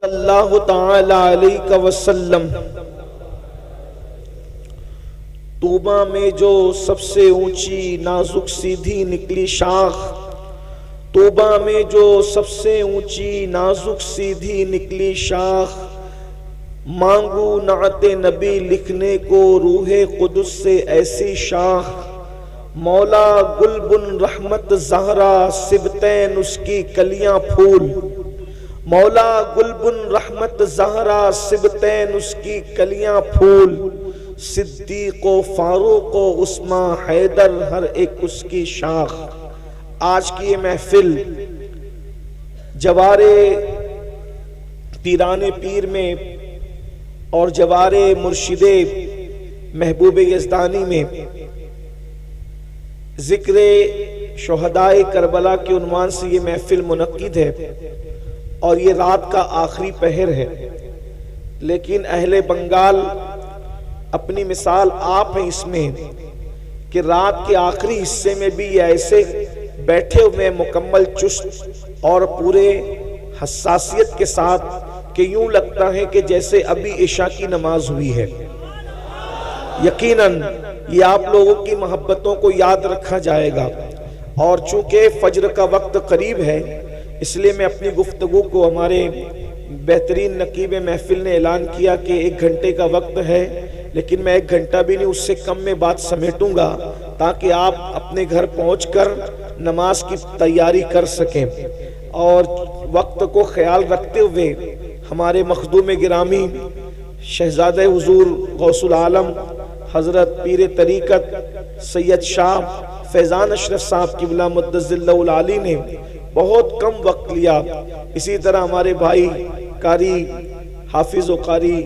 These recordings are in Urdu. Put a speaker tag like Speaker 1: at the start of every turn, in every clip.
Speaker 1: اللہ تعالی علیہ وسلم طوبہ میں جو سب سے اونچی نازک سیدھی نکلی شاخ، طوبہ میں جو سب سے اونچی نازک سیدھی نکلی شاخ، مانگو نعت نبی لکھنے کو روح قدس سے ایسی شاخ، مولا گل بن رحمت زہرا سبتین اس کی کلیاں پھول، مولا گل بن رحمت زہرا سبتین اس کی کلیاں پھول، صدیق و فاروق و عثمان حیدر ہر ایک اس کی شاخ۔ آج کی یہ محفل جوار پیران پیر میں اور جوار مرشد محبوب یزدانی میں ذکر شہدائے کربلا کے عنوان سے یہ محفل منعقد ہے اور یہ رات کا آخری پہر ہے، لیکن اہل بنگال اپنی مثال آپ ہیں اس میں کہ رات کے آخری حصے میں بھی یہ ایسے بیٹھے ہوئے مکمل چست اور پورے حساسیت کے ساتھ کہ یوں لگتا ہے کہ جیسے ابھی عشاء کی نماز ہوئی ہے۔ یقیناً یہ آپ لوگوں کی محبتوں کو یاد رکھا جائے گا، اور چونکہ فجر کا وقت قریب ہے اس لیے میں اپنی گفتگو کو، ہمارے بہترین نقیب محفل نے اعلان کیا کہ 1 گھنٹے کا وقت ہے، لیکن میں 1 گھنٹہ بھی نہیں، اس سے کم میں بات سمیٹوں گا تاکہ آپ اپنے گھر پہنچ کر نماز کی تیاری کر سکیں۔ اور وقت کو خیال رکھتے ہوئے ہمارے مخدوم گرامی شہزادہ حضور غوث العالم حضرت پیر طریقت سید شاہ فیضان اشرف صاحب قبلہ مدظ اللہ العالی نے بہت کم وقت لیا۔ اسی طرح ہمارے بھائی قاری حافظ و قاری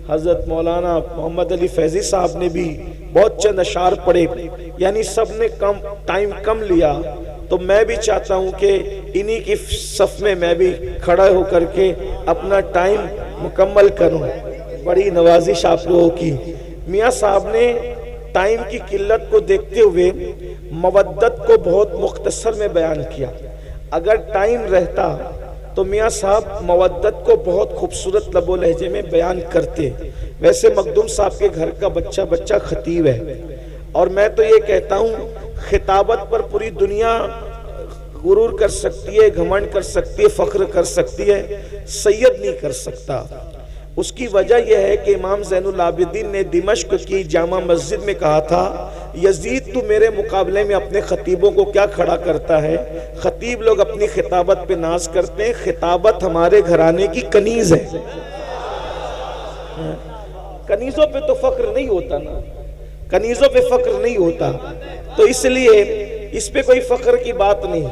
Speaker 1: حضرت مولانا محمد علی فیضی صاحب نے بھی بہت چند اشعار پڑھے، یعنی سب نے ٹائم کم لیا، تو میں بھی چاہتا ہوں کہ انہی کی صف میں میں بھی کھڑا ہو کر کے اپنا ٹائم مکمل کروں۔ بڑی نوازش آپ لوگوں کی۔ میاں صاحب نے ٹائم کی قلت کو دیکھتے ہوئے مودت کو بہت مختصر میں بیان کیا۔ اگر ٹائم رہتا تو میاں صاحب مودت کو بہت خوبصورت لب و لہجے میں بیان کرتے۔ ویسے مخدوم صاحب کے گھر کا بچہ خطیب ہے، اور میں تو یہ کہتا ہوں خطابت پر پوری دنیا غرور کر سکتی ہے، گھمنڈ کر سکتی ہے، فخر کر سکتی ہے، سید نہیں کر سکتا۔ اس کی وجہ یہ ہے کہ امام زین العابدین نے دمشق کی جامع مسجد میں کہا تھا، یزید تو میرے مقابلے میں اپنے خطیبوں کو کیا کھڑا کرتا ہے؟ خطیب لوگ اپنی خطابت پہ ناز کرتے ہیں، خطابت ہمارے گھرانے کی کنیز ہے۔ کنیزوں پہ تو فخر نہیں ہوتا نا، کنیزوں پہ فخر نہیں ہوتا، تو اس لیے اس پہ کوئی فخر کی بات نہیں۔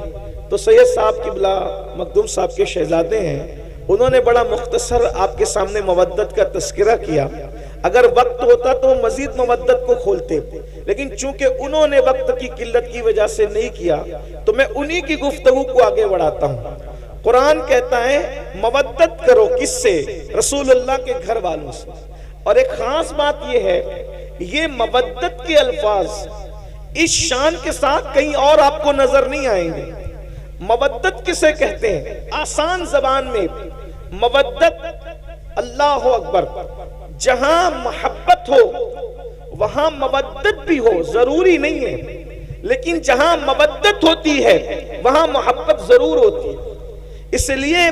Speaker 1: تو سید صاحب قبلہ مخدوم صاحب کے شہزادے ہیں، انہوں نے بڑا مختصر آپ کے سامنے مودت کا تذکرہ کیا۔ اگر وقت ہوتا تو مزید مودت کو کھولتے، لیکن چونکہ انہوں نے وقت کی قلت کی وجہ سے نہیں کیا تو میں انہی کی گفتگو کو آگے بڑھاتا ہوں۔ قرآن کہتا ہے مودت کرو کس سے؟ رسول اللہ کے گھر والوں سے۔ اور ایک خاص بات یہ ہے، یہ مودت کے الفاظ اس شان کے ساتھ کہیں اور آپ کو نظر نہیں آئیں گے۔ مودت کسے کہتے ہیں؟ آسان زبان میں مودت، اللہ اکبر، جہاں محبت ہو وہاں مودت بھی ہو، ضروری نہیں ہے، لیکن جہاں مودت ہوتی ہے وہاں محبت ضرور ہوتی ہے۔ اس لیے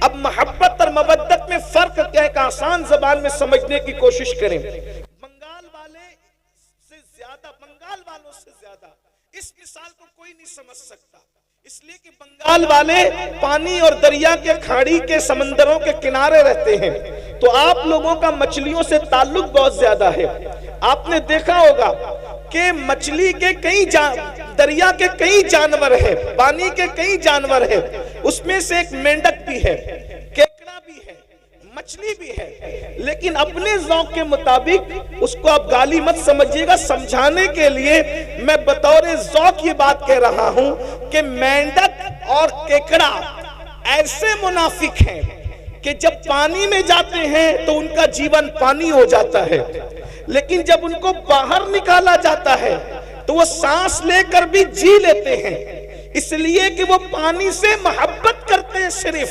Speaker 1: اب محبت اور مودت میں فرق کیا ہے کہ آسان زبان میں سمجھنے کی کوشش کریں۔ بنگال والوں سے زیادہ اس مثال کو کوئی نہیں سمجھ سکتا، اس لیے کہ بنگال والے پانی اور دریا کے کھاڑی کے سمندروں کے کنارے رہتے ہیں، تو آپ لوگوں کا مچھلیوں سے تعلق بہت زیادہ ہے۔ آپ نے دیکھا ہوگا کہ مچھلی کے دریا کے کئی جانور ہیں، پانی کے کئی جانور ہیں، اس میں سے ایک مینڈک بھی ہے، کیکڑا بھی ہے، مچھلی بھی ہے، لیکن اپنے ذوق کے مطابق اس کو آپ گالی مت سمجھیے گا، سمجھانے کے لیے میں بطور ذوق یہ بات کہہ رہا ہوں کہ مینڈک اور کیکڑا ایسے منافق ہیں کہ جب پانی میں جاتے ہیں تو ان کا جیون پانی ہو جاتا ہے، لیکن جب ان کو باہر نکالا جاتا ہے تو وہ سانس لے کر بھی جی لیتے ہیں، اس لیے کہ وہ پانی سے محبت کرتے ہیں، صرف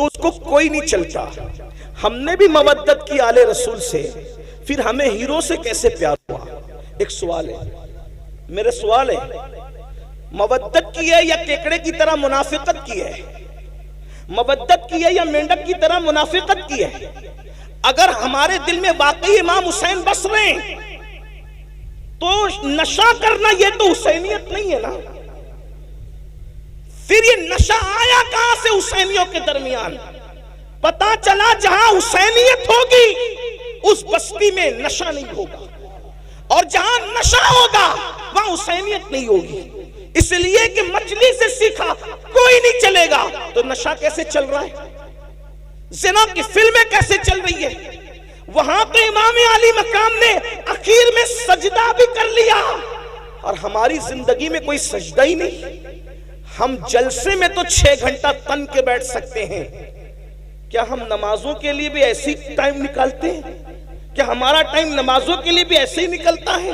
Speaker 1: تو اس کو کوئی نہیں چلتا. ہم نے بھی مودت کی آل رسول سے، پھر ہمیں ہیرو سے کیسے پیار ہوا؟ ایک سوال ہے، میرے سوال ہے، مودت کی ہے یا کیکڑے کی طرح منافقت کی ہے؟ مودت کی ہے یا مینڈک کی طرح منافقت کی ہے؟ اگر ہمارے دل میں واقعی امام حسین بس رہے ہیں تو نشہ کرنا یہ تو حسینیت نہیں ہے نا. پھر یہ نشہ آیا کہاں سے حسینیوں کے درمیان؟ پتا چلا جہاں حسینیت ہوگی اس بستی میں نشہ نہیں ہوگا، اور جہاں نشہ ہوگا وہاں حسینیت نہیں ہوگی. اس لیے کہ مچھلی سے سیکھا کوئی نہیں چلے گا، تو نشہ کیسے چل رہا ہے؟ زنا کی فلمیں کیسے چل رہی ہے؟ وہاں تو امام علی مقام نے اخیر میں سجدہ بھی کر لیا، اور ہماری زندگی میں کوئی سجدہ ہی نہیں. ہم جلسے میں تو 6 گھنٹہ تن کے بیٹھ سکتے ہیں، کیا ہم نمازوں کے لیے بھی ایسی ٹائم نکالتے ہیں؟ کیا ہمارا ٹائم نمازوں کے لیے بھی ایسے ہی نکلتا ہے؟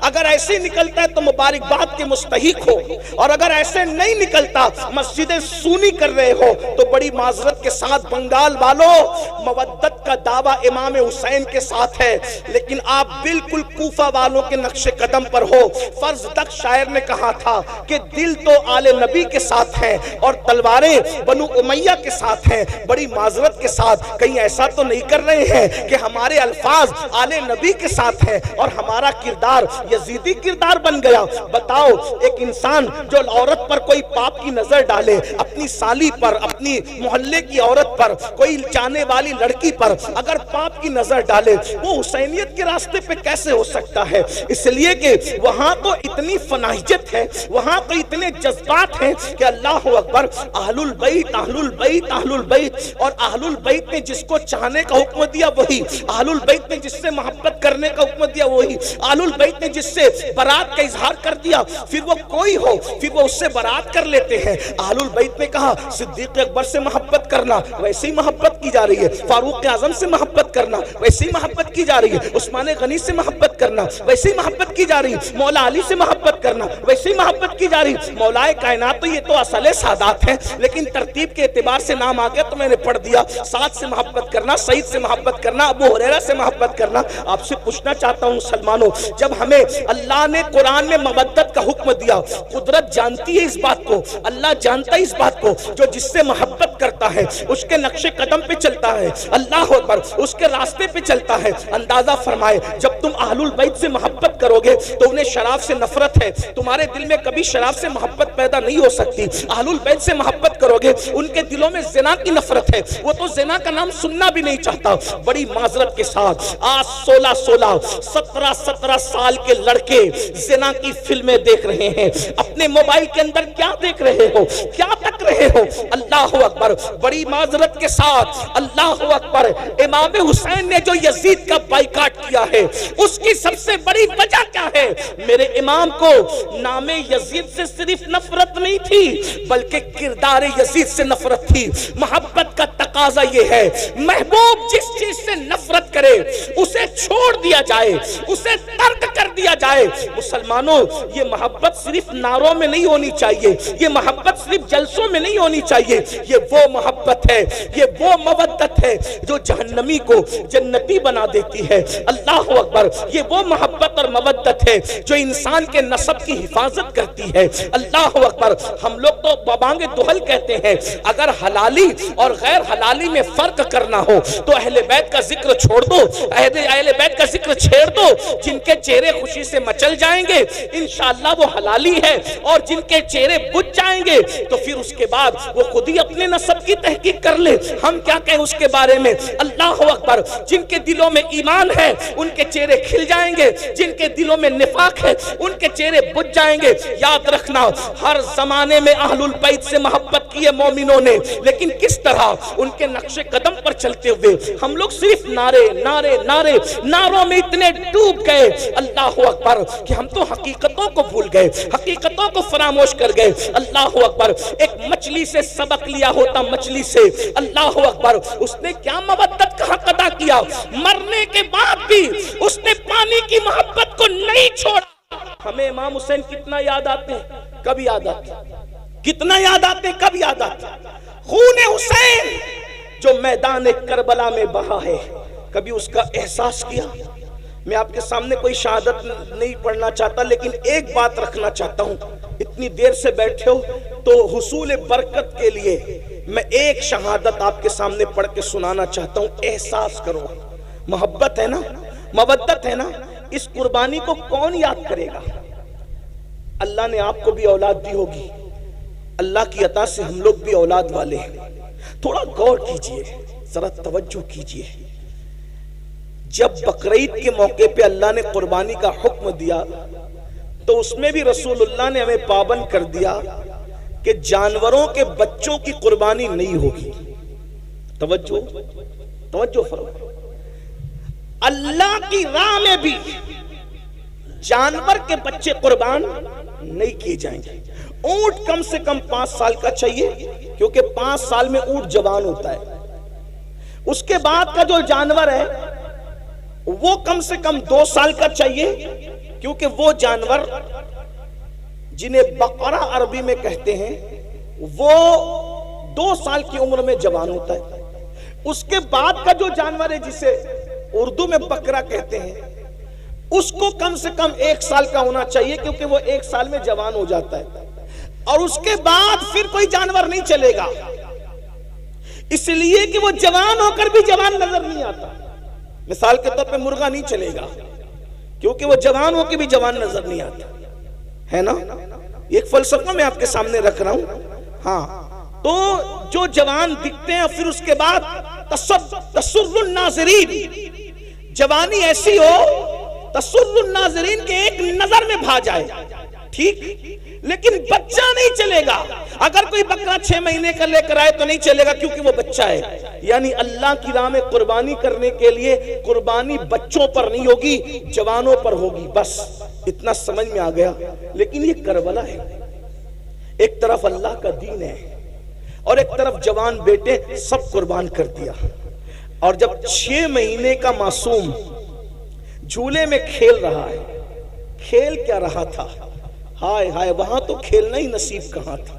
Speaker 1: اگر ایسے ہی نکلتا ہے تو مبارکباد کے مستحق ہو، اور اگر ایسے نہیں نکلتا، مسجدیں سونی کر رہے ہو، تو بڑی معذرت کے ساتھ بنگال والوں، مودت کا دعویٰ امام حسین کے ساتھ ہے، لیکن آپ بالکل کوفہ والوں کے نقش قدم پر ہو. فرض تک شاعر نے کہا تھا کہ دل تو آل نبی کے ساتھ ہیں اور تلواریں بنو امیہ کے ساتھ ہیں. بڑی معذرت کے ساتھ کہیں ایسا تو نہیں کر رہے ہیں کہ ہمارے الفاظ آل نبی کے ساتھ ہیں اور ہمارا کردار یزیدی کردار بن گیا؟ بتاؤ، ایک انسان جو عورت پر کوئی پاپ کی نظر ڈالے، اپنی سالی پر، اپنی محلے کی عورت پر، کوئی چاہنے والی لڑکی پر اگر پاپ کی نظر ڈالے، وہ حسینیت کے راستے پہ کیسے ہو سکتا ہے؟ اس لیے کہ وہاں تو اتنی فناحیت ہے، وہاں تو اتنے جذبات ہیں کہ اللہ اکبر، اہل البیت اہل البیت اہل البیت. اور اہل البیت نے جس کو چاہنے کا حکم دیا وہی، اہل البیت نے جس سے محبت کرنے کا حکم دیا وہی، اہل البیت نے جس سے برات کا اظہار کر دیا، پھر وہ کوئی ہو پھر وہ اس سے برات کر لیتے ہیں. اہل البیت نے کہا صدیق اکبر سے محبت کرنا، ویسے ہی محبت کی جا رہی ہے. فاروق اعظم سے محبت کرنا، ویسے ہی محبت کی جا رہی ہے. عثمان غنی سے محبت کرنا، ویسے ہی محبت کی جا رہی ہے. مولا علی سے محبت کرنا، ویسے ہی محبت کی جا رہی ہے. مولا کائنات تو یہ تو اصل سادات ہیں، لیکن ترتیب کے اعتبار سے نام آ گیا تو میں نے پڑھ دیا. سعد سے محبت کرنا، سعید سے محبت کرنا، ابو ہریرہ سے محبت کرنا. آپ سے پوچھنا چاہتا ہوں مسلمانوں، جب ہمیں اللہ نے قرآن میں مودت کا حکم دیا، قدرت جانتی ہے اس بات کو، اللہ جانتا ہے اس بات کو، جو جس سے محبت کرتا ہے اس کے نقش قدم پہ چلتا ہے، اللہ اکبر، اس کے راستے پہ چلتا ہے. اندازہ فرمائے، جب تم اہل البیت سے محبت کرو گے تو انہیں شراب سے نفرت ہے، تمہارے دل میں کبھی شراب سے محبت پیدا نہیں ہو سکتی. اہل البیت سے محبت کرو گے ان کے دلوں میں زنا کی نفرت ہے، وہ تو زنا کا نام سننا بھی نہیں چاہتا. بڑی معذرت کے ساتھ آج 16 17 سال کے لڑکے زنا کی فلمیں دیکھ رہے ہیں. اپنے موبائل کے اندر کیا دیکھ رہے ہو، کیا تک رہے ہو؟ اللہ اکبر، بڑی معذرت کے ساتھ اللہ اکبر، امام حسین نے جو یزید کا بائیکاٹ کیا ہے اس کی سب سے بڑی وجہ کیا ہے؟ میرے امام کو نام یزید سے صرف نفرت نہیں تھی بلکہ کردار یزید سے نفرت تھی. محبت کا تقاضا یہ ہے، محبوب جس چیز سے نفرت کرے اسے چھوڑ دیا جائے، اسے ترک کر دیا جائے. مسلمانوں، یہ محبت صرف نعروں میں نہیں ہونی چاہیے، یہ محبت صرف جلسوں میں نہیں ہونی چاہیے. یہ وہ محبت ہے، یہ وہ مودت ہے جو جہنمی کو جنتی بنا دیتی ہے. اللہ اکبر، یہ وہ محبت اور مودت ہے جو انسان کے نسب کی حفاظت کرتی ہے. اللہ اکبر، ہم لوگ تو بابانگ دہل کہتے ہیں، اگر حلالی اور غیر حلالی میں فرق کرنا ہو تو اہل بیت کا ذکر چھوڑ دو، اہل بیت کا ذکر چھیڑ دو. جن کے چہرے خوشی سے مچل جائیں گے انشاءاللہ وہ حلالی ہے، اور جن کے چہرے بجھ جائیں گے تو پھر اس کے بعد وہ خود ہی اپنے نسب کی تحقیق کر لے. ہم کیا کہیں اس کے بارے میں؟ اللہ اکبر، جن کے دلوں میں ایمان ہے ان کے چہرے کھل جائیں گے، جن کے دلوں میں نفاق ہے ان کے چہرے بجھ جائیں گے. یاد رکھنا، ہر زمانے میں اہل البیت سے محبت کی ہے مومنوں نے، لیکن کس طرح؟ ان کے نقش قدم پر چلتے ہوئے. ہم لوگ صرف نعرے نعرے نعرے نعروں میں اتنے ڈوب گئے اللہ اکبر کہ ہم تو حقیقتوں کو بھول گئے، حقیقتوں کو فراموش کر گئے. اللہ اکبر، ایک مچھلی سے سبق لیا ہوتا، مچھلی سے، اللہ اکبر، اس نے کیا مودت کا حق ادا کیا؟ مرنے کے بعد بھی اس نے پانی کی محبت کو نہیں چھوڑا. ہمیں امام حسین کتنا یاد آتے ہیں، کب یاد آتے ہیں، کتنا یاد آتے ہیں، کب یاد آتے ہیں. خون حسین جو میدان کربلا میں بہا ہے، کبھی اس کا احساس کیا؟ میں آپ کے سامنے کوئی شہادت نہیں پڑھنا چاہتا، لیکن ایک بات رکھنا چاہتا ہوں، اتنی دیر سے بیٹھے ہو تو حصول برکت کے لیے میں ایک شہادت آپ کے سامنے پڑھ کے سنانا چاہتا ہوں۔ احساس کرو، محبت ہے نا، مودت ہے نا، اس قربانی کو کون یاد کرے گا؟ اللہ نے آپ کو بھی اولاد دی ہوگی، اللہ کی عطا سے ہم لوگ بھی اولاد والے ہیں۔ تھوڑا غور کیجئے، ذرا توجہ کیجئے، جب بقرعید کے موقع پہ اللہ نے قربانی کا حکم دیا تو اس میں بھی رسول اللہ نے ہمیں پابند کر دیا کہ جانوروں کے بچوں کی قربانی نہیں ہوگی۔ توجہ فرمائیں، اللہ کی راہ میں بھی جانور کے بچے قربان نہیں کیے جائیں گے۔ اونٹ کم سے کم 5 سال کا چاہیے، کیونکہ 5 سال میں اونٹ جوان ہوتا ہے۔ اس کے بعد کا جو جانور ہے وہ کم سے کم 2 سال کا چاہیے، کیونکہ وہ جانور جنہیں بقرہ عربی میں کہتے ہیں وہ 2 سال کی عمر میں جوان ہوتا ہے۔ اس کے بعد کا جو جانور ہے جسے اردو میں بکرا کہتے ہیں، اس کو کم سے کم 1 سال کا ہونا چاہیے، کیونکہ وہ 1 سال میں جوان ہو جاتا ہے۔ اور اس کے بعد پھر کوئی جانور نہیں چلے گا، اس لیے کہ وہ جوان ہو کر بھی جوان نظر نہیں آتا۔ مثال کے طور پہ مرغا نہیں چلے گا، کیونکہ وہ جوان ہو کے بھی جوان نظر نہیں آتا ہے نا۔ ایک فلسفہ میں آپ کے سامنے رکھ رہا ہوں۔ ہاں، تو جو جوان دکھتے ہیں پھر اس کے بعد تسر الناظرین، جوانی ایسی ہو تسر الناظرین کے ایک نظر میں بھا جائے، ٹھیک، لیکن بچہ نہیں چلے گا۔ اگر کوئی بکرا 6 مہینے کا لے کر آئے تو نہیں چلے گا، کیونکہ وہ بچہ ہے۔ یعنی اللہ کی راہ میں قربانی کرنے کے لیے قربانی بچوں پر نہیں ہوگی، جوانوں پر ہوگی۔ بس اتنا سمجھ میں آ گیا۔ لیکن یہ کربلا ہے، ایک طرف اللہ کا دین ہے اور ایک طرف جوان بیٹے سب قربان کر دیا۔ اور جب 6 مہینے کا معصوم جھولے میں کھیل رہا ہے، کھیل کیا رہا تھا؟ ہائے ہائے، وہاں تو کھیلنا ہی نصیب کہاں تھا،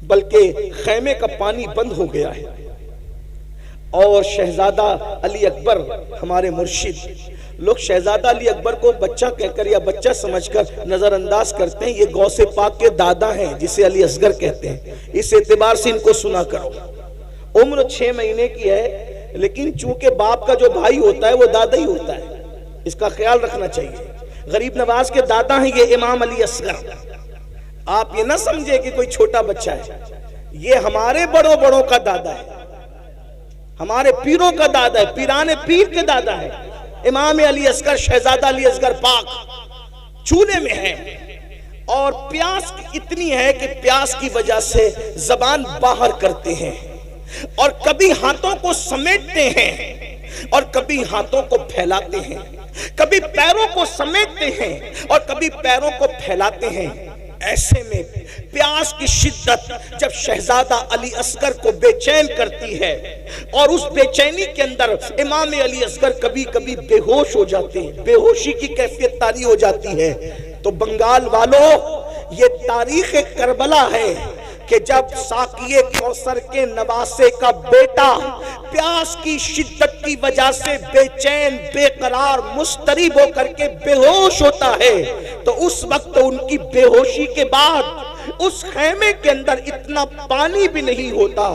Speaker 1: بلکہ خیمے کا پانی بند ہو گیا ہے۔ اور شہزادہ علی اکبر ہمارے مرشد، لوگ شہزادہ علی اکبر کو بچہ کہہ کر یا بچہ سمجھ کر نظر انداز کرتے ہیں۔ یہ غوث پاک کے دادا ہیں جسے علی اصغر کہتے ہیں، اس اعتبار سے ان کو سنا کرو۔ عمر 6 مہینے کی ہے، لیکن چونکہ باپ کا جو بھائی ہوتا ہے وہ دادا ہی ہوتا ہے، اس کا خیال رکھنا چاہیے۔ غریب نواز کے دادا ہیں یہ امام علی اصغر۔ آپ یہ نہ سمجھے کہ کوئی چھوٹا بچہ ہے، یہ ہمارے بڑوں کا دادا ہے، ہمارے پیروں کا دادا ہے، پیران پیر کے دادا ہے۔ امام علی اصغر، شہزادہ علی اصغر پاک چولہے میں ہے، اور پیاس اتنی ہے کہ پیاس کی وجہ سے زبان باہر کرتے ہیں، اور کبھی ہاتھوں کو سمیٹتے ہیں اور کبھی ہاتھوں کو پھیلاتے ہیں، کبھی پیروں کو سمیٹتے ہیں اور کبھی پیروں کو پھیلاتے ہیں۔ ایسے میں پیاس کی شدت جب شہزادہ علی اصغر کو بے چین کرتی ہے، اور اس بے چینی کے اندر امام علی اصغر کبھی کبھی بے ہوش ہو جاتے ہیں، بے ہوشی کی کیفیت طاری ہو جاتی ہے۔ تو بنگال والوں، یہ تاریخ کربلا ہے کہ جب ساقی کوثر کے نواسے کا بیٹا پیاس کی شدت کی وجہ سے بے چین، بے قرار، مضطرب ہو کر کے بے ہوش ہوتا ہے، تو اس وقت ان کی بے ہوشی کے بعد اس خیمے کے اندر اتنا پانی بھی نہیں ہوتا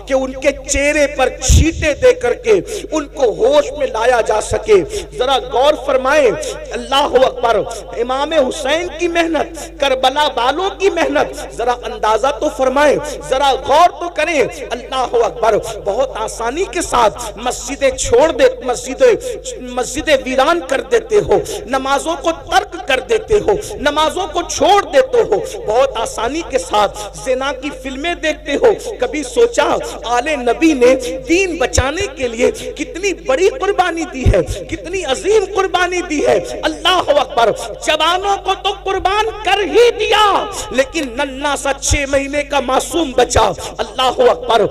Speaker 1: کہ ان کے چہرے پر چھینٹے دے کر کے ان کو ہوش میں لایا جا سکے۔ ذرا غور فرمائیں، اللہ اکبر، امام حسین کی محنت، کربلا والوں کی محنت، ذرا اندازہ تو فرمائیں، ذرا غور تو کریں۔ اللہ اکبر، بہت آسانی کے ساتھ مسجدیں چھوڑ دے، مسجدیں ویران کر دیتے ہو، نمازوں کو ترک کر دیتے ہو، نمازوں کو چھوڑ دیتے ہو، بہت آسانی کے ساتھ زنا کی فلمیں دیکھتے ہو۔ کبھی سوچا آل نبی نے دین بچانے کے لیے کتنی بڑی قربانی دی ہے، کتنی عظیم قربانی دی ہے؟ اللہ اکبر، جوانوں کو تو قربان کر ہی دیا، لیکن ننھا سا 6 مہینے کا معصوم بچہ، اللہ اکبر،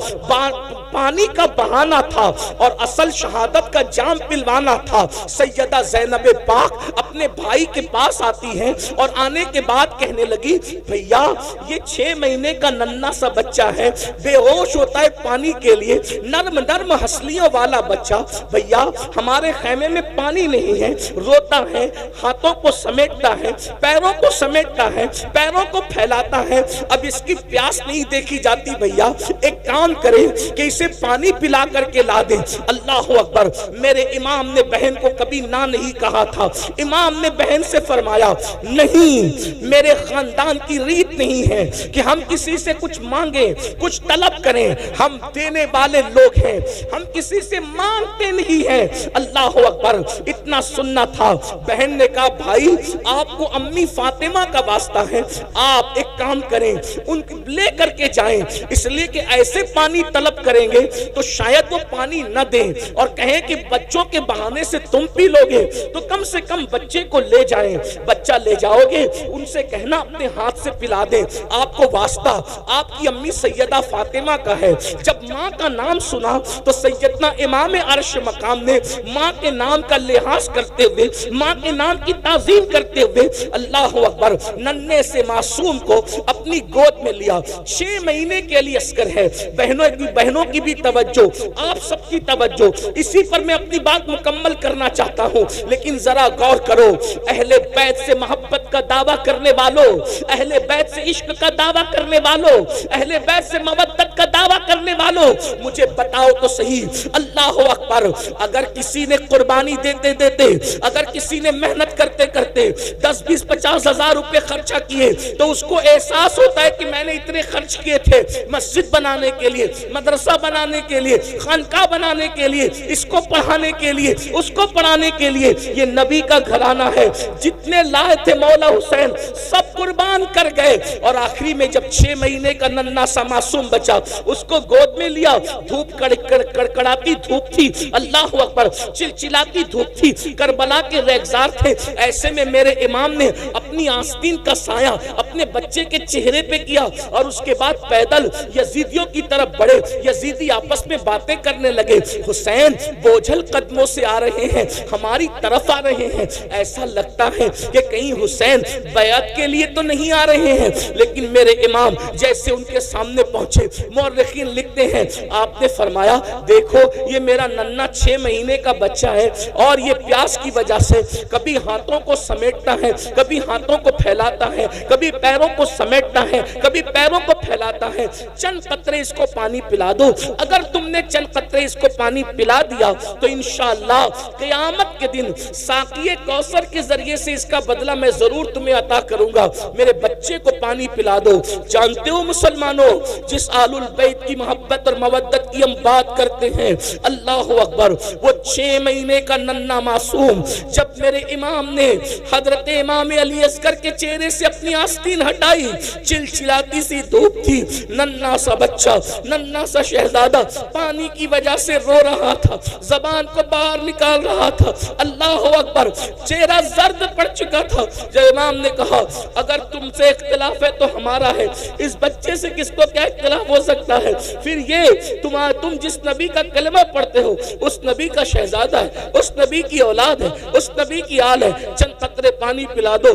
Speaker 1: پانی کا بہانا تھا اور اصل شہادت کا جام پلوانا تھا۔ سیدہ زینب پاک اپنے بھائی کے پاس آتی ہیں اور آنے کے بعد کہنے لگی بھیا یہ 6 مہینے کا ننھا سا بچہ ہے، بے ہوش ہوتا ہے پانی کے لیے، نرم نرم ہنسلیوں والا بچہ، بھیا ہمارے خیمے میں پانی نہیں ہے، روتا ہے، ہاتھوں کو سمیٹتا ہے، پیروں کو سمیٹتا ہے، پیروں کو پھیلاتا ہے، اب اس کی پیاس نہیں دیکھی جاتی، بھیا ایک کام کریں کہ اسے پانی پلا کر کے لا دیں۔ اللہ اکبر، میرے امام نے بہن کو کبھی نہ نہیں کہا تھا۔ امام نے بہن سے فرمایا نہیں، میرے خاندان کی ریت نہیں ہے کہ ہم کسی سے کچھ مانگیں، کچھ طلب کریں، ہم دینے والے لوگ ہیں، ہم کسی سے مانگتے نہیں ہیں۔ اللہ اکبر، اتنا سننا تھا۔ بہن نے کہا بھائی آپ کو امی فاطمہ کا واسطہ ہے، آپ ایک کام کریں ان لے کر کے جائیں، اس لیے کہ ایسے پانی طلب کریں گے تو شاید وہ پانی نہ دیں اور کہیں کہ بچوں کے بہانے سے تم پی لوگے، تو کم سے کم بچے کو لے جائیں، بچہ لے جاؤ گے ان سے کہنا اپنے ہاتھ سے پلا دیں، آپ کو واسطہ آپ کی امی سیدہ فاطمہ کا ہے۔ جب ماں کا نام سنا تو سیدنا امام عرش مقام نے ماں کے نام کا لحاظ کرتے ہوئے، ماں کے نام کی تعظیم کرتے ہوئے، اللہ اکبر، ننھے سے معصوم کو اپنی گود میں لیا۔ 6 مہینے کے لیے اسکر ہے۔ بہنوں کی بھی توجہ، آپ سب کی توجہ، اسی پر میں اپنی بات مکمل کرنا چاہتا ہوں، لیکن ذرا غور کرو، اہل بیت سے محبت کا دعویٰ کرنے والوں، اہل بیت سے عشق کا دعویٰ کرنے والوں، اہل بیت سے مودت کا دعویٰ کرنے والوں، مجھے بتاؤ تو صحیح، اللہ اکبر، اگر کسی نے قربانی دیتے دیتے، اگر کسی نے محنت کرتے کرتے 10 20 50 ہزار روپے خرچہ کیے تو اس کو احساس ہوتا ہے کہ میں نے اتنے خرچ کیے تھے مسجد بنانے کے لیے، مدرسہ بنانے کے لیے، خانقاہ بنانے کے لیے، اس کو پڑھانے کے لیے، اس کو پڑھانے کے لیے۔ یہ نبی کا گھرانہ ہے، جتنے لائے تھے مولا حسین سب قربان کر گئے، اور آخری میں جب 6 مہینے کا ننھا سا معصوم بچا، اس کو گود میں لیا، دھوپ کڑکڑاتی دھوپ تھی، اللہ اکبر، چلچلاتی دھوپ تھی، کربلا کے ریگزار تھے، ایسے میں میرے امام نے اپنی آستین کا سایہ اپنے بچے کے چہرے پہ کیا اور اس کے بعد پیدل یزیدیوں کی طرف بڑھے۔ یزیدی آپس میں باتیں کرنے لگے، حسین بوجھل قدموں سے آ رہے ہیں، ہماری طرف آ رہے ہیں، ایسا لگتا ہے کہ کہیں حسین بیعت کے لیے تو نہیں آ رہے ہیں، لیکن میرے امام جیسے ان کے سامنے پہنچے، مورخین لکھتے ہیں آپ نے فرمایا دیکھو یہ میرا ننھا 6 مہینے کا بچہ ہے اور یہ پیاس کی وجہ سے کبھی ہاتھوں کو سمیٹتا ہے، کبھی ہاتھوں کو پھیلاتا ہے، کبھی پیروں کو سمیٹتا ہے، کبھی پیروں کو پھیلاتا ہے، چند قطرے اس کو پانی پلا دو۔ اگر تم نے چند قطرے اس کو پانی پلا دیا تو انشاءاللہ قیامت کے دن ساقی کوثر کے ذریعے سے اس کا بدلہ میں ضرور تمہیں عطا کروں گا، میرے بچے کو پانی پلا دو۔ جانتے ہو مسلمانوں، جس آل البیت کی محبت اور مودت کی ہم بات کرتے ہیں، اللہ اکبر، وہ 6 مہینے کا ننھا معصوم جب میرے امام نے حضرت امام علی اصغر کے چہرے سے اپنی آستین ہٹائی، چلچلاتی سی دھوپ تھی، ننھا سا بچہ، ننھا سا شہزادہ پانی کی وجہ سے رو رہا تھا، زبان کو باہر نکال رہا تھا، اللہ اکبر، چہرہ زرد پڑ چکا تھا۔ جب امام نے کہا اگر تم سے اختلاف ہے تو ہمارا ہے، اس بچے سے کس کو کیا اختلاف ہو سکتا ہے؟ پھر یہ تم جس نبی کا کلمہ پڑھتے ہو اس نبی کا شہزادہ ہے، اس نبی کی اولاد ہے، اس نبی کی آل ہے، چند قطرے پانی پلا دو،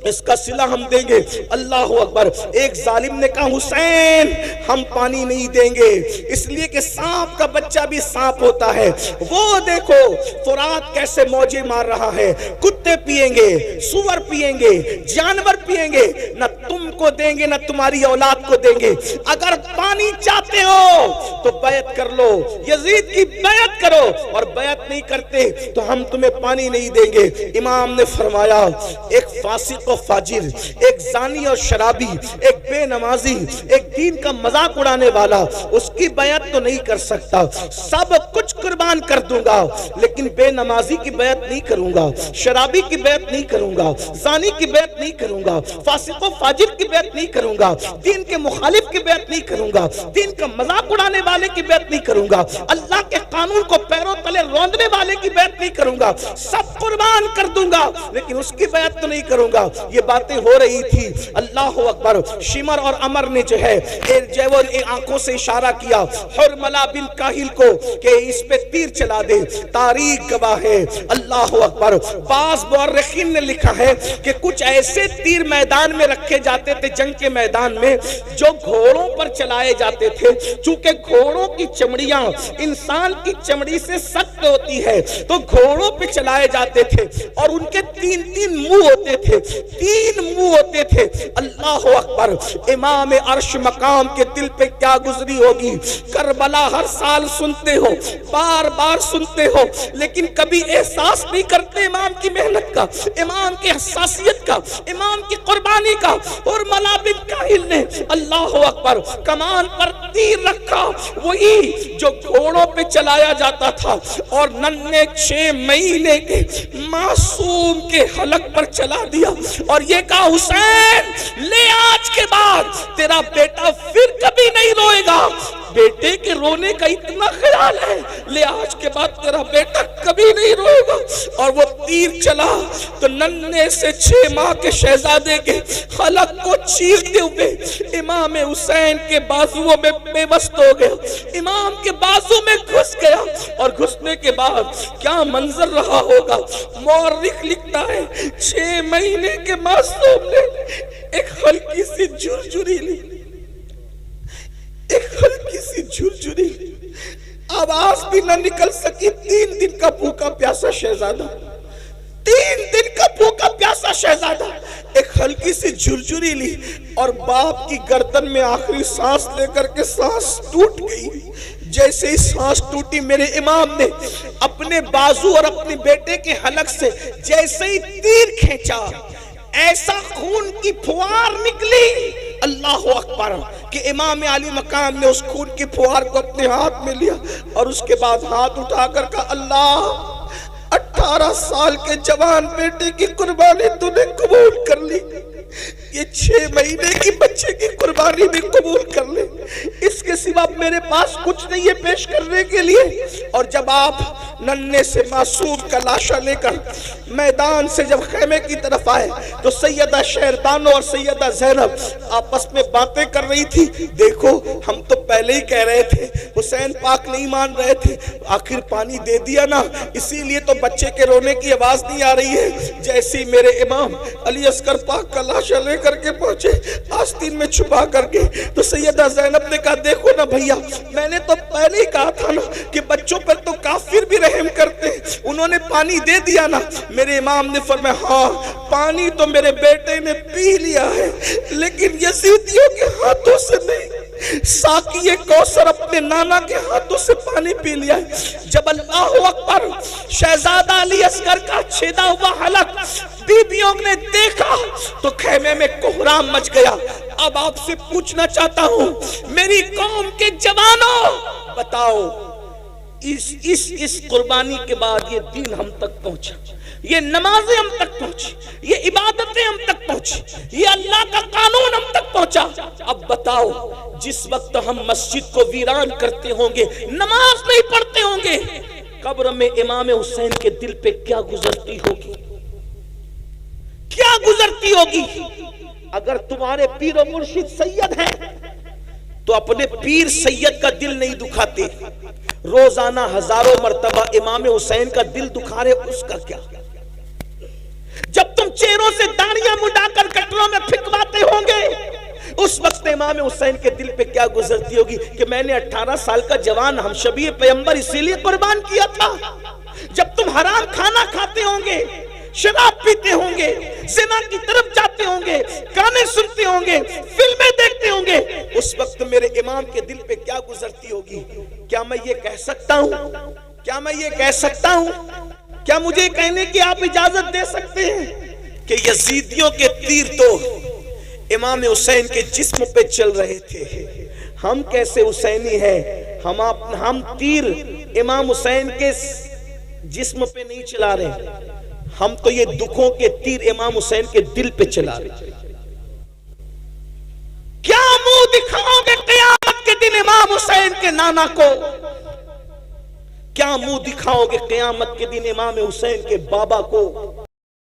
Speaker 1: اس کا صلہ ہم دیں گے۔ اللہ اکبر، ایک ظالم نے کہا حسین ہم پانی نہیں دیں گے، اس لیے کہ سانپ کا بچہ بھی سانپ ہوتا ہے، وہ دیکھو فرات کیسے موجے مار رہا ہے، کتے پیئیں گے، سور پیئیں گے، جانور پیئیں گے، نہ تم کو دیں گے نہ تمہاری اولاد کو دیں گے، اگر پانی چاہتے ہو تو بیعت کر لو، یزید کی بیعت کرو، اور بیعت نہیں کرتے تو ہم تمہیں پانی نہیں دیں گے۔ امام نے فرمایا ایک فاسق و فاجر، ایک زانی اور شرابی، ایک بے نمازی، ایک دین کا مذاق اڑانے والا اس کی بیعت تو نہیں کر سکتا، سب کچھ قربان کر دوں گا، لیکن بے نمازی کی بیعت نہیں کروں گا، شرابی کی بیعت نہیں کروں گا، زانی کی بیعت نہیں کروں گا، فاسق و فاجر کی بیعت نہیں کروں گا، دین کے مخالف کی بیعت نہیں کروں گا، دین کا مذاق اڑانے والے کی بیعت نہیں کروں گا، اللہ کے قانون کو پیروں تلے روندنے والے کی بیعت نہیں کروں گا، سب قربان کر دوں گا لیکن اس کی بیعت تو نہیں کروں گا۔ یہ باتیں ہو رہی تھی، اللہ اکبر۔ شمر اور عمر نے جو ہے آنکھوں سے اشارہ کیا حرملہ بن کاہل کو کہ اس پہ تیر چلا دے، تاریخ گواہ ہے، اللہ اکبر۔ بعض مورخین نے لکھا ہے کہ کچھ ایسے تیر میدان میں رکھے جاتے تھے جنگ کے میدان میں جو گھوڑوں پر چلائے جاتے تھے، چونکہ گھوڑوں کی چمڑیاں انسان کی چمڑی سے سخت ہوتی ہے تو گھوڑوں پہ چلائے جاتے تھے، اور ان کے تین منہ ہوتے تھے، تین منہ ہوتے تھے۔ اللہ اکبر۔ امام عرش مقام کے دل پہ کیا گزری ہوگی؟ کربلا ہر سال سنتے ہو، بار بار سنتے ہو، لیکن کبھی احساس نہیں کرتے امام کی محنت کا، امام کی حساسیت کا، امام کی قربانی کا۔ اور حرملہ بن کاہل نے اللہ اکبر کمان پر تیر رکھا، وہی جو گھوڑوں پہ چلایا جاتا تھا، اور ننھے 6 مہینے کے معصوم کے حلق پر چلا دیا، اور یہ کہا حسین لے آج کے بعد تیرا بیٹا پھر کبھی نہیں روئے گا۔ بیٹے کے رونے کا اتنا خیال ہے، لے آج کے بعد تیرا بیٹا کبھی نہیں روئے گا۔ اور وہ تیر چلا تو ننھے سے 6 ماہ کے شہزادے کے حلق کو چیرتے ہوئے امام حسین کے بازوؤں میں بے بست ہو گیا، امام کے بازو میں گھس گیا، اور گھسنے کے بعد کیا منظر رہا ہوگا؟ مورخ لکھتا ہے 6 مہینے کے معصوم نے ایک ہلکی سی جھرجھری لی، ایک ہلکی سی جھرجھری لی، آواز بھی نہ نکل سکی۔ 3 دن کا بھوکا پیاسا شہزادہ، 3 دن کا بھوکا پیاسا شہزادہ ایک ہلکی سی جھرجھری لی، اور باپ کی گردن میں آخری سانس لے کر کے سانس ٹوٹ گئی۔ جیسے ہی سانس ٹوٹی میرے امام نے اپنے بازو اور اپنے بیٹے کے حلق سے جیسے ہی تیر کھینچا، ایسا خون کی پھوار نکلی، اللہ اکبر، کہ امام علی مقام نے اس خون کی پھوار کو اپنے ہاتھ میں لیا، اور اس کے بعد ہاتھ اٹھا کر کہا اللہ 18 سال کے جوان بیٹے کی قربانی تو نے قبول کر لی، یہ 6 مہینے کی بچے کی قربانی بھی قبول کر لے، اس کے سوا میرے پاس کچھ نہیں ہے پیش کرنے کے لیے۔ اور جب آپ ننھے سے معصوم کا لاشا لے کر میدان سے جب خیمے کی طرف آئے تو سیدہ شہربانو اور سیدہ زینب آپس میں باتیں کر رہی تھی، دیکھو ہم تو پہلے ہی کہہ رہے تھے، حسین پاک نہیں مان رہے تھے، آخر پانی دے دیا نا، اسی لیے تو بچے کے رونے کی آواز نہیں آ رہی ہے۔ جیسے ہی میرے امام علی اصغر پاک کا لاشا لے کر کے پہنچے آستین میں چھپا کر کے، تو سیدہ زینب نے کہا دیکھو نا بھیا، میں نے تو پہلے ہی کہا تھا نا کہ بچوں پر تو کافر بھی رحم کرتے ہیں، انہوں نے پانی دے دیا نا۔ میرے امام نے فرمایا ہاں پانی تو میرے بیٹے نے پی لیا ہے، لیکن یزیدیوں کے ہاتھوں سے نہیں، ساقی کوثر اپنے نانا کے ہاتھوں سے پانی پی لیا ہے۔ جب اللہ اکبر شہزادہ علی اصغر کا چھیدا ہوا حلق بیبیوں نے دیکھا تو خیمے میں کوہرام مچ گیا۔ اب آپ سے پوچھنا چاہتا ہوں میری قوم کے جوانوں، بتاؤ اس قربانی کے بعد یہ دین ہم تک پہنچا، یہ نمازیں ہم تک پہنچی، یہ عبادتیں ہم تک پہنچی، یہ اللہ کا قانون ہم تک پہنچا۔ اب بتاؤ جس وقت ہم مسجد کو ویران کرتے ہوں گے، نماز نہیں پڑھتے ہوں گے، قبر میں امام حسین کے دل پہ کیا گزرتی ہوگی، کیا گزرتی ہوگی؟ اگر تمہارے پیر و مرشد سید ہیں تو اپنے پیر سید کا دل نہیں دکھاتے، روزانہ ہزاروں مرتبہ امام حسین کا دل دکھا رہے، اس کا کیا؟ جب تم چہروں سے داڑیاں مڈا کر کٹروں میں پھینکواتے ہوں گے، اس وقت امام حسین کے دل پہ کیا گزرتی ہوگی کہ میں نے 18 سال کا جوان ہم شبیہ پیغمبر اسی لیے قربان کیا تھا۔ جب تم حرام کھانا کھاتے ہوں گے، شراب پیتے ہوں گے، زنا کی طرف جاتے ہوں گے، گانے سنتے ہوں گے، فلمیں دیکھتے ہوں گے، اس وقت میرے امام کے دل پہ کیا گزرتی ہوگی؟ کیا میں یہ کہہ سکتا ہوں؟ کیا میں یہ کہہ سکتا ہوں؟ کیا مجھے کہنے کی آپ اجازت دے سکتے ہیں کہ یزیدیوں کے تیر تو امام حسین کے جسم پہ چل رہے تھے؟ ہم کیسے حسینی ہیں؟ ہم تیر امام حسین کے جسم پہ نہیں چلا رہے، ہم تو یہ دکھوں کے تیر امام حسین کے دل پہ چلا رہے۔ کیا منہ دکھاؤ گے قیامت کے دن امام حسین کے نانا کو؟ کیا منہ دکھاؤ گے قیامت کے دن امام حسین کے بابا کو؟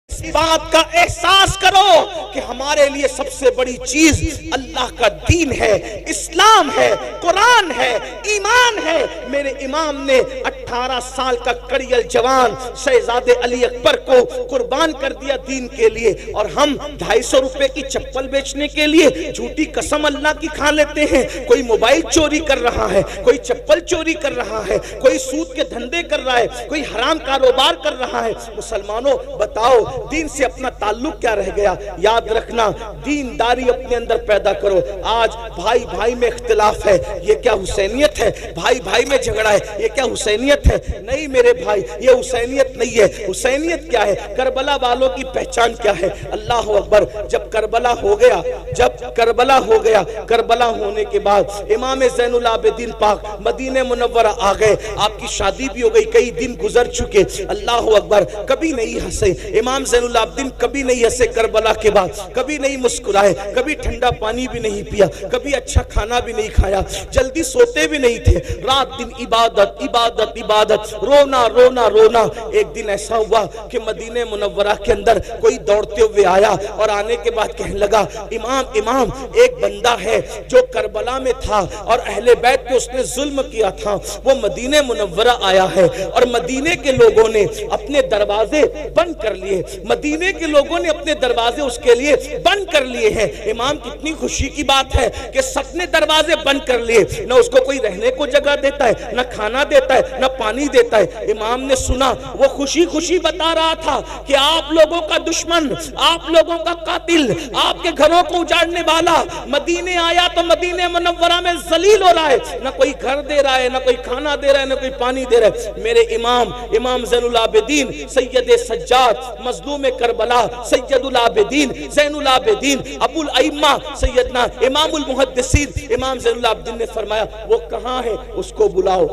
Speaker 1: اس بات کا احساس کرو کہ ہمارے لیے سب سے بڑی چیز اللہ کا دین ہے، اسلام ہے، قرآن ہے، ایمان ہے۔ میرے امام نے 18 سال کا کڑیل جوان شہزادے علی اکبر کو قربان کر دیا دین کے لیے، اور ہم 250 روپے کی چپل بیچنے کے لیے جھوٹی قسم اللہ کی کھا لیتے ہیں۔ کوئی موبائل چوری کر رہا ہے، کوئی چپل چوری کر رہا ہے، کوئی سود کے دھندے کر رہا ہے، کوئی حرام کاروبار کر رہا ہے۔ مسلمانوں بتاؤ دین سے اپنا تعلق کیا رہ گیا؟ یاد رکھنا، دینداری اپنے اندر پیدا کرو۔ آج بھائی بھائی میں اختلاف ہے، یہ کیا حسینیت ہے؟ بھائی بھائی میں جھگڑا ہے، یہ کیا حسینیت ہے؟ نہیں میرے بھائی، یہ حسینیت نہیں ہے۔ حسینیت کیا ہے؟ کربلا والوں کی پہچان کیا ہے؟ اللہ اکبر۔ جب کربلا ہو گیا، کربلا ہونے کے بعد امام زین العابدین پاک مدینہ منورہ آ گئے، آپ کی شادی بھی ہو گئی، کئی دن گزر چکے۔ اللہ اکبر۔ کبھی نہیں ہنسے امام زین العابدین، کبھی نہیں ہنسے کربلا کے بعد، کبھی نہیں مسکرائے، کبھی ٹھنڈا پانی بھی نہیں پیا، کبھی اچھا کھانا بھی نہیں کھایا، جلدی سوتے بھی نہیں تھے، رات دن عبادت عبادت عبادت، رونا رونا رونا۔ ایک دن ایسا ہوا کہ مدینہ منورہ کے اندر کوئی دوڑتے ہوئے آیا اور آنے کے بعد کہنے لگا، امام ایک بندہ ہے جو کربلا میں تھا اور اہل بیت پہ اس نے ظلم کیا تھا، وہ مدینہ منورہ آیا ہے، اور مدینے کے لوگوں نے اپنے دروازے بند کر لیے، مدینے کے لوگوں نے اپنے دروازے اس کے لیے بند کر لیے ہیں۔ امام کتنی خوشی کی بات ہے کہ سب نے دروازے بند کر لیے، نہ اس کو کوئی رہنے کو جگہ دیتا ہے، نہ کھانا دیتا ہے، نہ پانی دیتا ہے۔ امام نے سنا، وہ خوشی خوشی بتا رہا تھا کہ آپ لوگوں کا دشمن، آپ لوگوں کا قاتل، آپ کے گھروں کو اجاڑنے والا مدینے آیا تو مدینہ منورہ میں ذلیل ہو رہا ہے، نہ کوئی گھر دے رہا ہے، نہ کوئی کھانا دے رہا ہے، نہ کوئی پانی دے رہا ہے۔ میرے امام زین العابدین سید سجاد مظلوم کربلا، سید العابدین زین العابدین ابو الائمہ سیدنا امام المحدثین امام زین العابدین نے فرمایا، وہ کہاں ہے؟ اس کو بلاؤ،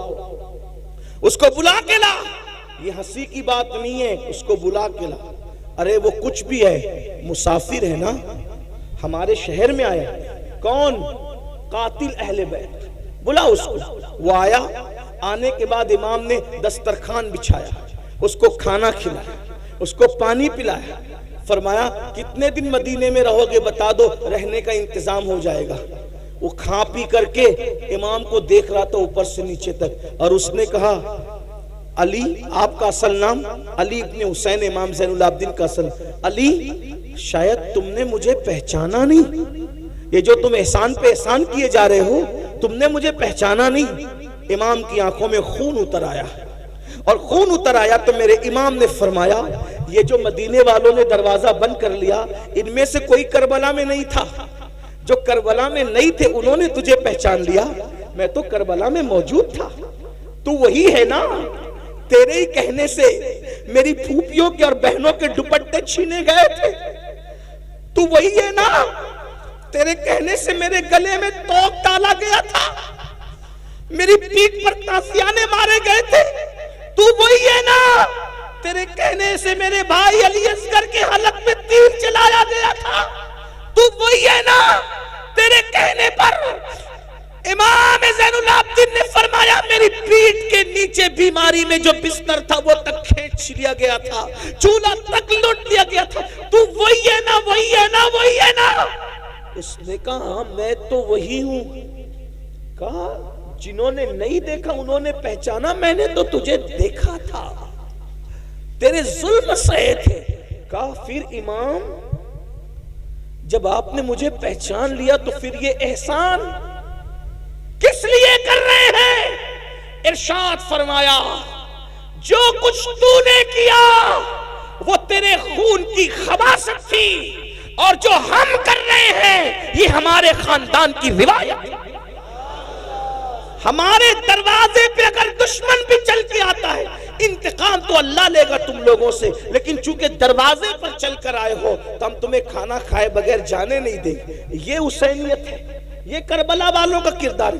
Speaker 1: اس کو بلا کے لا۔ یہ ہنسی کی بات نہیں ہے، اس کو بلا کے لا۔ ارے وہ کچھ بھی ہے، مسافر ہے نا، ہمارے شہر میں آیا۔ کون؟ قاتل اہل بیت، بلا اس کو۔ وہ آیا، آنے کے بعد امام نے دسترخوان بچھایا، اس کو کھانا کھلایا، اس کو پانی پلایا، فرمایا کتنے دن مدینے میں رہو گے بتا دو، رہنے کا انتظام ہو جائے گا۔ وہ کھا پی کر کے امام کو دیکھ رہا تھا اوپر سے نیچے تک، اور اس نے کہا، علی، آپ کا اصل نام علی ابن حسین، امام زین العابدین کا اصل علی، شاید تم نے مجھے پہچانا نہیں، یہ جو تم احسان پہ احسان کیے جا رہے ہو، تم نے مجھے پہچانا نہیں۔ امام کی آنکھوں میں خون اتر آیا، اور خون اتر آیا تو میرے امام نے فرمایا، یہ جو مدینے والوں نے دروازہ بند کر لیا، ان میں سے کوئی کربلا میں نہیں تھا، جو کربلا میں نہیں تھے انہوں نے تجھے پہچان لیا، میں تو کربلا میں موجود تھا، تو وہی ہے نا، تیرے ہی کہنے سے میری پھوپھیوں کے اور بہنوں کے دوپٹے چھینے گئے تھے، تو وہی ہے نا، تیرے کہنے سے میرے گلے میں توق ڈالا گیا تھا، میری پیٹھ پر تازیانے مارے گئے تھے، تو وہی ہے نا، تیرے کہنے سے میرے بھائی علی اصغر کے حلق میں تیر چلایا گیا تھا، تو وہی ہے نا، تیرے کہنے پر امام زین العابدین نے فرمایا میری پیٹھ کے نیچے بیماری میں جو بستر تھا وہ تک کھینچ لیا گیا تھا، چولہا تک لوٹ لیا گیا تھا، تو وہی ہے نا، وہی ہے نا، وہی ہے نا۔ اس نے کہا میں تو وہی ہوں۔ کہا جنہوں نے نہیں دیکھا انہوں نے پہچانا، میں نے تو تجھے دیکھا تھا، تیرے ظلم سہے تھے۔ کہا پھر امام جب آپ نے مجھے پہچان لیا تو پھر یہ احسان کس لیے کر رہے ہیں؟ ارشاد فرمایا جو کچھ تو نے کیا وہ تیرے خون کی خباثت تھی، اور جو ہم کر رہے ہیں یہ ہمارے خاندان کی روایت۔ ہمارے دروازے پہ اگر دشمن بھی چل کے آتا ہے انتقام تو اللہ لے گا تم لوگوں سے، لیکن چونکہ دروازے پر چل کر آئے ہو تو ہم تمہیں کھانا کھائے بغیر جانے نہیں دیں گے۔ یہ حسینیت ہے، یہ کربلا والوں کا کردار ہے۔